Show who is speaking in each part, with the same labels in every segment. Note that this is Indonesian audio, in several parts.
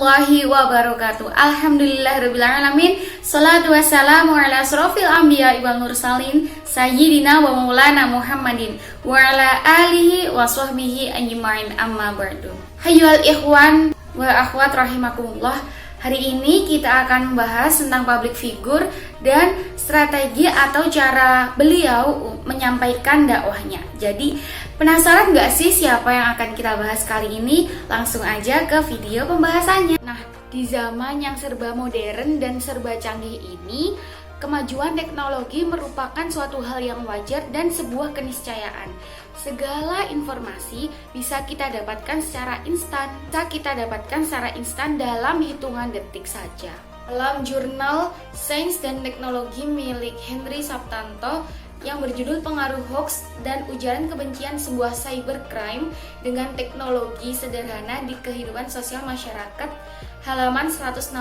Speaker 1: warahmatullahi wabarakatuh. Alhamdulillahirrabbilalamin. Salatu wassalamu ala asrofil anbiya wal mursalin Sayyidina wa maulana Muhammadin wa ala alihi wa sahbihi ajma'in, amma ba'du. Hayyuhal ikhwan wa akhwat rahimakumullah. Hari ini kita akan membahas tentang public figure dan strategi atau cara beliau menyampaikan dakwahnya. Jadi penasaran gak sih siapa yang akan kita bahas kali ini? Langsung aja ke video pembahasannya. Nah, di zaman yang serba modern dan serba canggih ini, kemajuan teknologi merupakan suatu hal yang wajar dan sebuah keniscayaan. Segala informasi bisa kita dapatkan secara instan, dalam hitungan detik saja. Dalam jurnal Sains dan Teknologi milik Henry Saptanto yang berjudul Pengaruh Hoax dan Ujaran Kebencian Sebuah Cybercrime dengan Teknologi Sederhana di Kehidupan Sosial Masyarakat, halaman 160,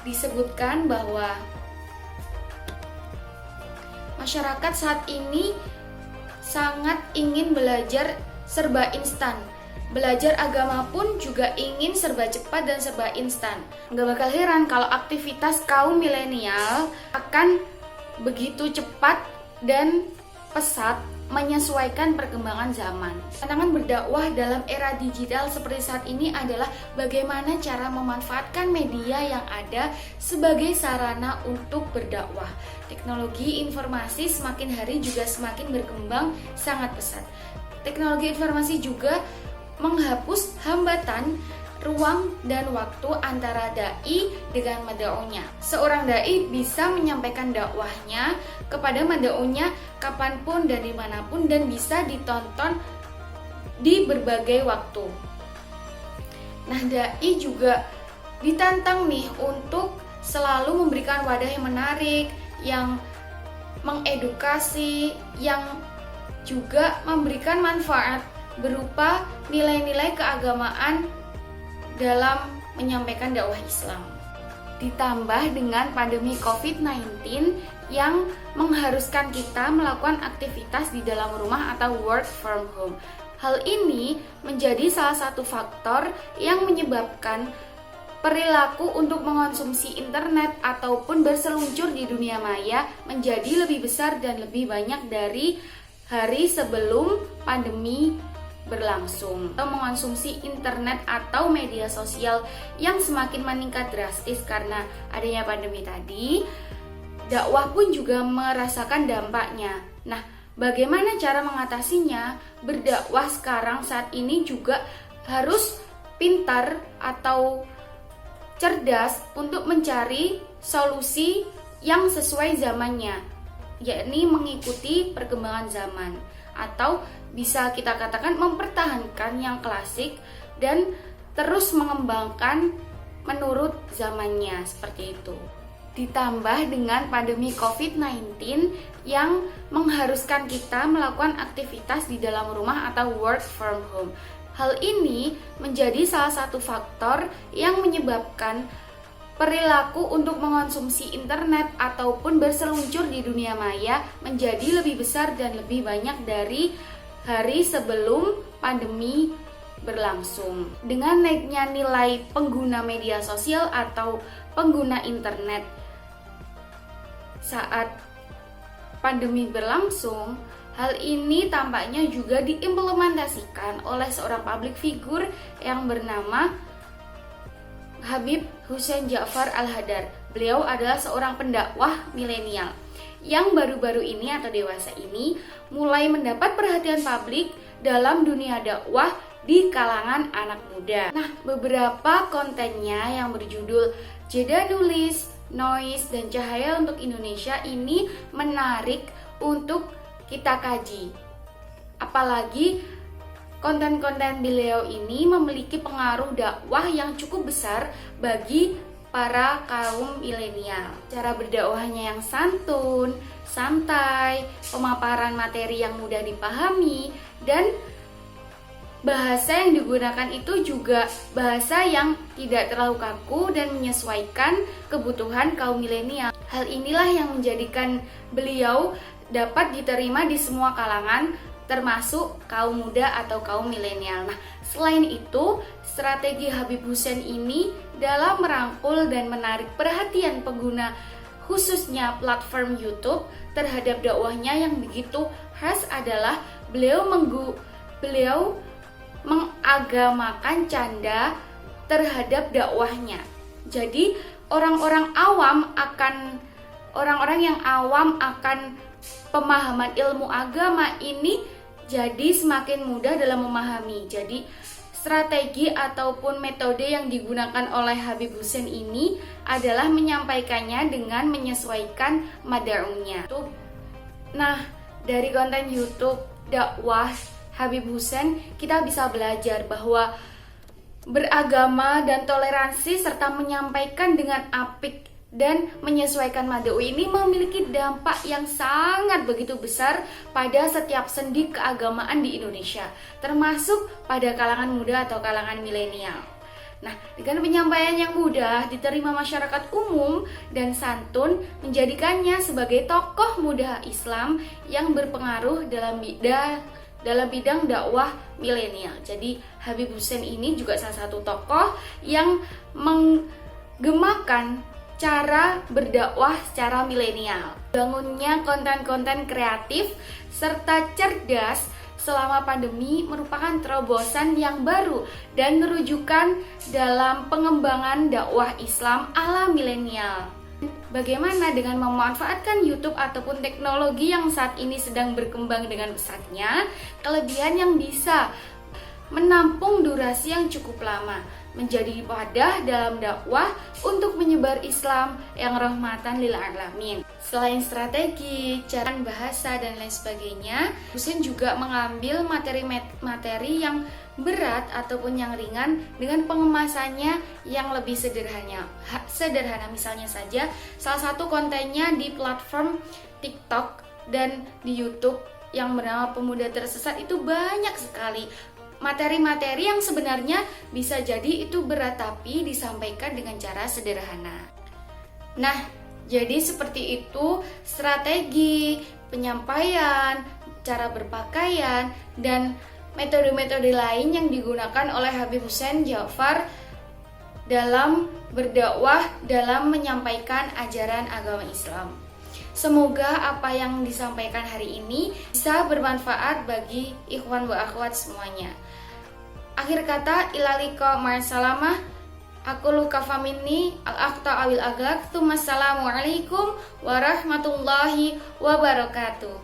Speaker 1: disebutkan bahwa masyarakat saat ini sangat ingin belajar serba instan. Belajar agama pun juga ingin serba cepat dan serba instan. Gak bakal heran kalau aktivitas kaum milenial akan begitu cepat dan pesat menyesuaikan perkembangan zaman. Tantangan berdakwah dalam era digital seperti saat ini adalah bagaimana cara memanfaatkan media yang ada sebagai sarana untuk berdakwah. Teknologi informasi semakin hari juga semakin berkembang sangat pesat. Teknologi informasi juga menghapus hambatan ruang dan waktu antara dai dengan mad'unya. Seorang dai bisa menyampaikan dakwahnya kepada mad'unya kapanpun dan dimanapun dan bisa ditonton di berbagai waktu. Nah, dai juga ditantang nih untuk selalu memberikan wadah yang menarik, yang mengedukasi, yang juga memberikan manfaat berupa nilai-nilai keagamaan dalam menyampaikan dakwah Islam. Ditambah dengan pandemi COVID-19 yang mengharuskan kita melakukan aktivitas di dalam rumah atau work from home. Hal ini menjadi salah satu faktor yang menyebabkan perilaku untuk mengonsumsi internet ataupun berseluncur di dunia maya menjadi lebih besar dan lebih banyak dari hari sebelum pandemi berlangsung. Atau mengonsumsi internet atau media sosial yang semakin meningkat drastis karena adanya pandemi tadi, dakwah pun juga merasakan dampaknya. Nah, bagaimana cara mengatasinya? Berdakwah sekarang saat ini juga harus pintar atau cerdas untuk mencari solusi yang sesuai zamannya, yakni mengikuti perkembangan zaman, atau bisa kita katakan mempertahankan yang klasik dan terus mengembangkan menurut zamannya, seperti itu. Ditambah dengan pandemi COVID-19 yang mengharuskan kita melakukan aktivitas di dalam rumah atau work from home. Hal ini menjadi salah satu faktor yang menyebabkan perilaku untuk mengonsumsi internet ataupun berseluncur di dunia maya menjadi lebih besar dan lebih banyak dari hari sebelum pandemi berlangsung. Dengan naiknya nilai pengguna media sosial atau pengguna internet saat pandemi berlangsung, hal ini tampaknya juga diimplementasikan oleh seorang public figure yang bernama Habib Hussein Ja'far Al-Hadar. Beliau adalah seorang pendakwah milenial yang baru-baru ini atau dewasa ini mulai mendapat perhatian publik dalam dunia dakwah di kalangan anak muda. Nah, beberapa kontennya yang berjudul Jeda Nulis, Noise, dan Cahaya untuk Indonesia ini menarik untuk kita kaji. Apalagi konten-konten beliau ini memiliki pengaruh dakwah yang cukup besar bagi para kaum milenial. Cara berdakwahnya yang santun, santai, pemaparan materi yang mudah dipahami, dan bahasa yang digunakan itu juga bahasa yang tidak terlalu kaku dan menyesuaikan kebutuhan kaum milenial. Hal inilah yang menjadikan beliau dapat diterima di semua kalangan, termasuk kaum muda atau kaum milenial. Nah, selain itu, strategi Habib Hussein ini dalam merangkul dan menarik perhatian pengguna khususnya platform YouTube terhadap dakwahnya yang begitu khas adalah beliau mengagamakan canda terhadap dakwahnya. Jadi orang-orang yang awam akan pemahaman ilmu agama ini jadi semakin mudah dalam memahami. Jadi strategi ataupun metode yang digunakan oleh Habib Hussein ini adalah menyampaikannya dengan menyesuaikan mad'unya. Nah, dari konten YouTube dakwah Habib Hussein kita bisa belajar bahwa beragama dan toleransi serta menyampaikan dengan apik dan menyesuaikan mad'u ini memiliki dampak yang sangat begitu besar pada setiap sendi keagamaan di Indonesia, termasuk pada kalangan muda atau kalangan milenial. Nah, dengan penyampaian yang mudah diterima masyarakat umum dan santun menjadikannya sebagai tokoh muda Islam yang berpengaruh dalam bidang dakwah milenial. Jadi Habib Hussein ini juga salah satu tokoh yang menggemakan cara berdakwah secara milenial. Bangunnya konten-konten kreatif serta cerdas selama pandemi merupakan terobosan yang baru dan rujukan dalam pengembangan dakwah Islam ala milenial. Bagaimana dengan memanfaatkan YouTube ataupun teknologi yang saat ini sedang berkembang dengan pesatnya, kelebihan yang bisa menampung durasi yang cukup lama, menjadi wadah dalam dakwah untuk menyebar Islam yang rahmatan lil alamin. Selain strategi, cara bahasa dan lain sebagainya, Hussein juga mengambil materi-materi yang berat ataupun yang ringan dengan pengemasannya yang lebih sederhana. Misalnya saja, salah satu kontennya di platform TikTok dan di YouTube yang bernama Pemuda Tersesat itu banyak sekali materi-materi yang sebenarnya bisa jadi itu berat tapi disampaikan dengan cara sederhana. Nah, jadi seperti itu strategi penyampaian, cara berpakaian, dan metode-metode lain yang digunakan oleh Habib Hussein Ja'far dalam berdakwah, dalam menyampaikan ajaran agama Islam. Semoga apa yang disampaikan hari ini bisa bermanfaat bagi ikhwan wa akhwat semuanya. Akhir kata, ilaliko ma'asalamah, aku luka famini, al-akhta awil agak, Assalamualaikum warahmatullahi wabarakatuh.